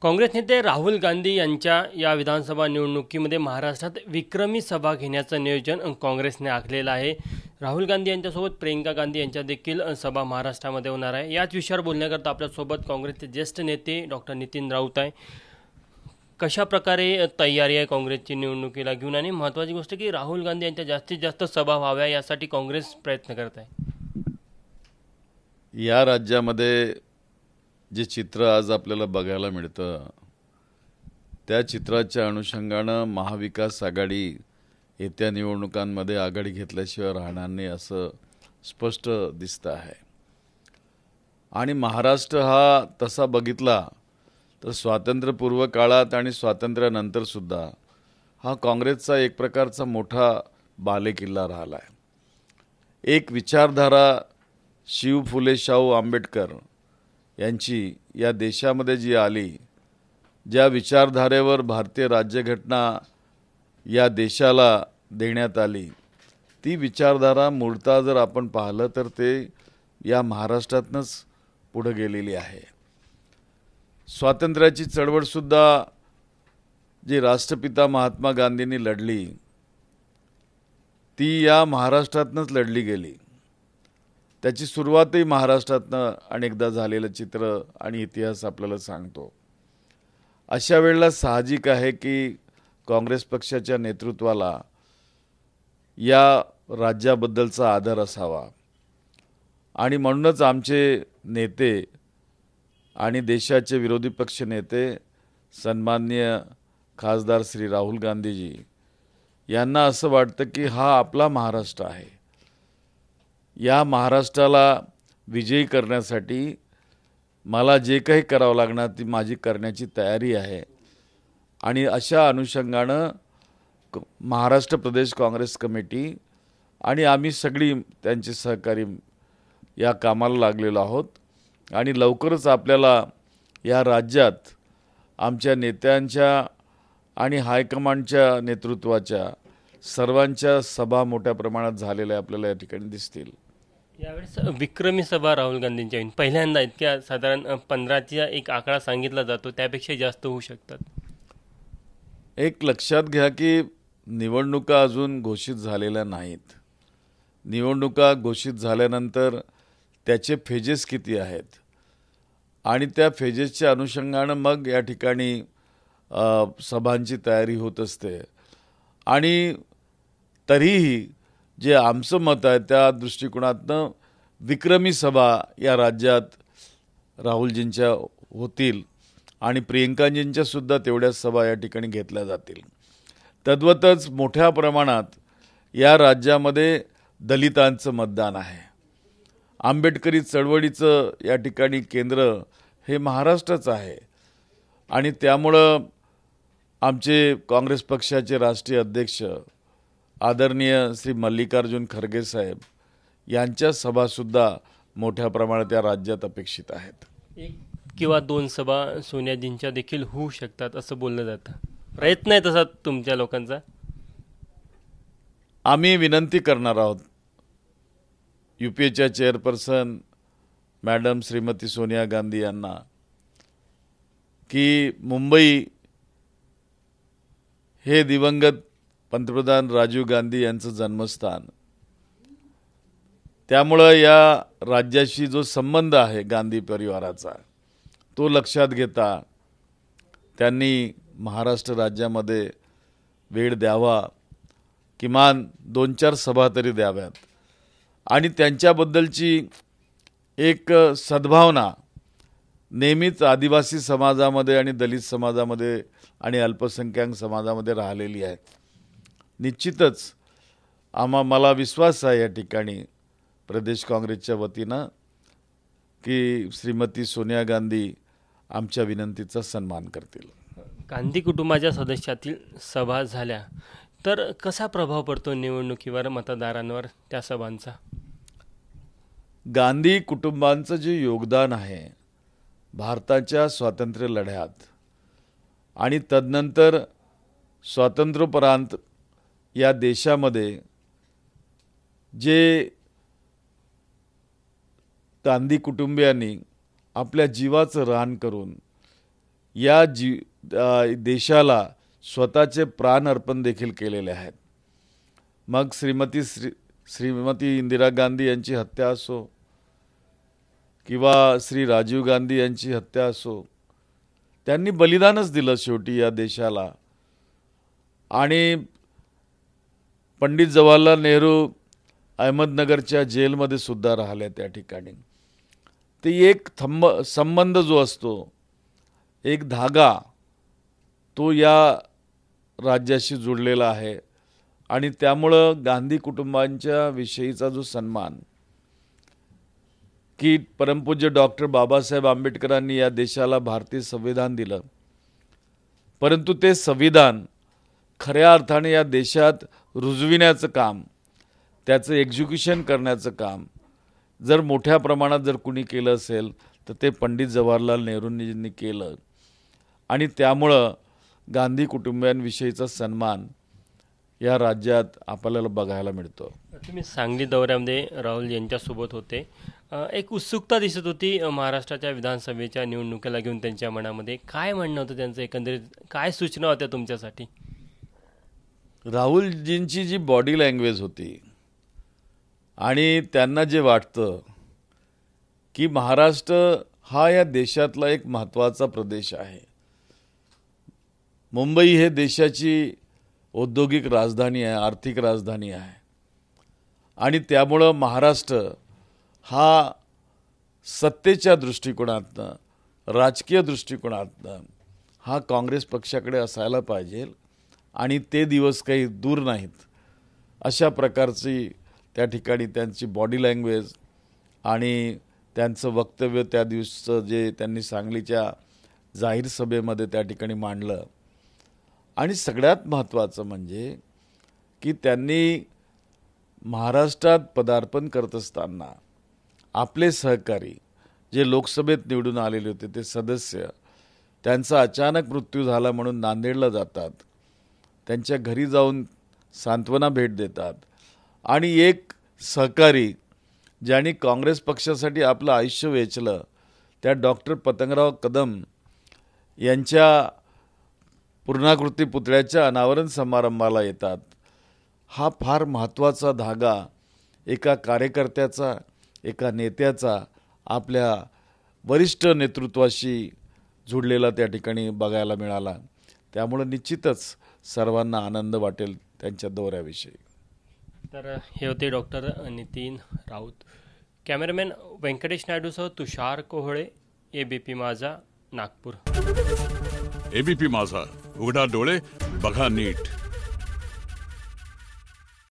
काँग्रेस नेते राहुल गांधी यांच्या या विधानसभा निवडणुकीमध्ये महाराष्ट्रात विक्रमी सभा घेण्याचं नियोजन काँग्रेसने आखलेलं आहे। राहुल गांधी यांच्यासोबत प्रियंका गांधी यांच्या देखील सभा महाराष्ट्रामध्ये होणार आहे। याच विषयावर बोलण्याकरता आपल्यासोबत काँग्रेसचे ज्येष्ठ नेते डॉक्टर नितीन राऊत आहे। कशा प्रकारे तयारी आहे काँग्रेसची निवडणुकीला घेऊन, आणि महत्त्वाची गोष्ट की राहुल गांधी यांच्या जास्तीत जास्त सभा व्हाव्या यासाठी काँग्रेस प्रयत्न करत आहे। या राज्यामध्ये जे चित्र आज आपल्याला बघायला मिळतं त्या चित्राच्या अनुषंगानं महाविकास आघाडी येत्या निवडणुकांमध्ये आघाडी घेतल्याशिवाय राहणार नाही असं स्पष्ट दिसतं आहे। आणि महाराष्ट्र हा तसा बघितला तर स्वातंत्र्यपूर्व काळात आणि स्वातंत्र्यानंतर सुद्धा हा काँग्रेसचा एक प्रकारचा मोठा बालेकिल्ला राहिला आहे। एक विचारधारा शिव फुले शाहू आंबेडकर यांची या देशामध्ये जी आली, ज्या विचारधारेवर भारतीय राज्यघटना या देशाला देण्यात आली, ती विचारधारा मूळतः जर आपण पाहिलं तर ते या महाराष्ट्रातनंच पुढे गेलेली आहे। स्वातंत्र्याची चळवळसुद्धा जी राष्ट्रपिता महात्मा गांधींनी लढली ती या महाराष्ट्रातनंच लढली गेली। त्याची सुरुवातही महाराष्ट्रातनं अनेकदा झालेलं चित्र आणि इतिहास आपल्याला सांगतो। अशा वेळेला साहजिक आहे की काँग्रेस पक्षाच्या नेतृत्वाला या राज्याबद्दलचा आदर असावा, आणि म्हणूनच आमचे नेते आणि देशाचे विरोधी पक्ष नेते सन्माननीय खासदार श्री राहुल गांधीजी यांना असं वाटतं की हा आपला महाराष्ट्र आहे, या महाराष्ट्राला विजयी करण्यासाठी मला जे काही करावं लागणार ती माझी करण्याची तयारी आहे। आणि अशा अनुषंगानं महाराष्ट्र प्रदेश काँग्रेस कमिटी आणि आम्ही सगळी त्यांचे सहकारी या कामाला लागलेलो आहोत। आणि लवकरच आपल्याला या राज्यात आमच्या नेत्यांच्या आणि हायकमांडच्या नेतृत्वाच्या सर्वांच्या सभा मोठ्या प्रमाणात झालेल्या आपल्याला या ठिकाणी दिसतील। यावेळेस विक्रमी सभा राहुल गांधींच्या होईल, पहिल्यांदा इतक्या साधारण 15चा एक आकडा सांगितला जातो, त्यापेक्षा जास्त होऊ शकतात। एक लक्षात घ्या की निवडणुका अजून घोषित झालेल्या नाहीत। निवडणुका घोषित झाल्यानंतर त्याचे फेजेस किती आहेत आणि त्या फेजेसच्या अनुषंगानं मग या ठिकाणी सभांची तयारी होत असते। आणि तरीही जे आमचं मत आहे त्या दृष्टिकोनातनं विक्रमी सभा या राज्यात राहुलजींच्या होतील आणि प्रियंकाजींच्या सुद्धा तेवढ्याच सभा या ठिकाणी घेतल्या जातील। तद्वतच मोठ्या प्रमाणात या राज्यामध्ये दलितांचं मतदान आहे। आंबेडकरी चळवळीचं या ठिकाणी केंद्र हे महाराष्ट्रच आहे, आणि त्यामुळं आमचे काँग्रेस पक्षाचे राष्ट्रीय अध्यक्ष आदरणीय श्री मल्लिकार्जुन खरगे साहेब यांच्या सभासुद्धा मोठ्या प्रमाणात या राज्यात अपेक्षित आहेत। एक किंवा दोन सभा सोनियाजींच्या देखील होऊ शकतात असं बोललं जातं, प्रयत्न आहे तसा तुमच्या लोकांचा? आम्ही विनंती करणार आहोत यूपीएच्या चेअरपर्सन मॅडम श्रीमती सोनिया गांधी यांना की मुंबई हे दिवंगत पंतप्रधान राजीव गांधी यांचं जन्मस्थान, त्यामुळं या राज्याशी जो संबंध आहे गांधी परिवाराचा तो लक्षात घेता त्यांनी महाराष्ट्र राज्यामध्ये वेळ द्यावा, किमान 2-4 सभा तरी द्याव्यात। आणि त्यांच्याबद्दलची एक सद्भावना नेहमीच आदिवासी समाजामध्ये आणि दलित समाजामध्ये आणि अल्पसंख्याक समाजामध्ये राहिलेली आहे। निश्चितच मला विश्वास आहे या ठिकाणी प्रदेश काँग्रेसच्या वतीनं की श्रीमती सोनिया गांधी आमच्या विनंतीचा सन्मान करतील। गांधी कुटुंबाच्या सदस्यातील सभा झाल्या तर कसा प्रभाव पडतो निवडणुकीवर, मतदारांवर त्या सभांचा? गांधी कुटुंबांचं जे योगदान आहे भारताच्या स्वातंत्र्य लढ्यात आणि तदनंतर स्वातंत्र्योपरांत या देशामध्ये जे गांधी कुटुंबियांनी आपल्या जीवाचं रान करून या देशाला स्वतःचे प्राण अर्पण देखील केलेले आहेत. मग श्रीमती इंदिरा गांधी यांची हत्या असो किंवा श्री राजीव गांधी यांची हत्या असो, त्यांनी बलिदानच दिलं शेवटी या देशाला. आणि पंडित जवाहरलाल नेहरू अहमदनगरच्या जेलमध्ये सुद्धा राहिले त्या ठिकाणी. ते एक संबंध जो असतो, एक धागा, तो या राज्याशी जुळलेला आहे. आणि त्यामुळं गांधी कुटुंबांच्या विषयीचा जो सन्मान, की परमपूज्य डॉक्टर बाबासाहेब आंबेडकरांनी या देशाला भारतीय संविधान दिलं, परंतु ते संविधान खऱ्या अर्थाने या देशात रुजविण्याचं काम, त्याचं एक्झिक्युशन करण्याचं काम जर मोठ्या प्रमाणात जर कुणी केलं असेल तर ते पंडित जवाहरलाल नेहरूंनी केलं. आणि त्यामुळं गांधी कुटुंबियांविषयीचा सन्मान या राज्यात आपल्याला बघायला मिळतो. तुम्ही सांगली दौऱ्यामध्ये राहुल यांच्यासोबत होते. एक उत्सुकता दिसत होती महाराष्ट्राच्या विधानसभेच्या निवडणुकीला घेऊन त्यांच्या मनामध्ये. काय म्हणणं होतं त्यांचं, एकंदरीत काय सूचना होत्या तुमच्यासाठी? राहुलजींची जी बॉडी लँग्वेज होती आणि त्यांना जे वाटतं की महाराष्ट्र हा या देशातला एक महत्त्वाचा प्रदेश आहे. मुंबई हे देशाची औद्योगिक राजधानी आहे, आर्थिक राजधानी आहे. आणि त्यामुळं महाराष्ट्र हा सत्तेच्या दृष्टिकोनातनं, राजकीय दृष्टिकोनातनं हा काँग्रेस पक्षाकडे असायला पाहिजे. आणि ते दिवस काही दूर नाहीत. अशा प्रकारची त्या ठिकाणी त्यांची बॉडी लँग्वेज आणि त्यांचं वक्तव्य त्या दिवसचं जे त्यांनी सांगलीच्या जाहीर सभेमध्ये त्या ठिकाणी मांडलं. आणि सगळ्यात महत्त्वाचं म्हणजे की त्यांनी महाराष्ट्रात पदार्पण करत असताना आपले सहकारी जे लोकसभेत निवडून आलेले होते ते सदस्य, त्यांचा अचानक मृत्यू झाला म्हणून नांदेडला जातात, त्यांच्या घरी जाऊन सांत्वना भेट देतात. आणि एक सहकारी ज्यांनी काँग्रेस पक्षासाठी आपलं आयुष्य वेचलं, त्या डॉक्टर पतंगराव कदम यांच्या पूर्णाकृती पुतळ्याच्या अनावरण समारंभाला येतात. हा फार महत्त्वाचा धागा एका कार्यकर्त्याचा, एका नेत्याचा आपल्या वरिष्ठ नेतृत्वाशी जुडलेला त्या ठिकाणी बघायला मिळाला. त्यामुळे निश्चितच सर्वांना आनंद वाटेल त्यांच्या दौऱ्याविषयी. तर हे होते डॉक्टर नितीन राऊत. कॅमेरामॅन व्यंकटेश नायडूसह तुषार कोहळे, ABP माझा, नागपूर. ABP माझा, उघडा डोळे बघा नीट.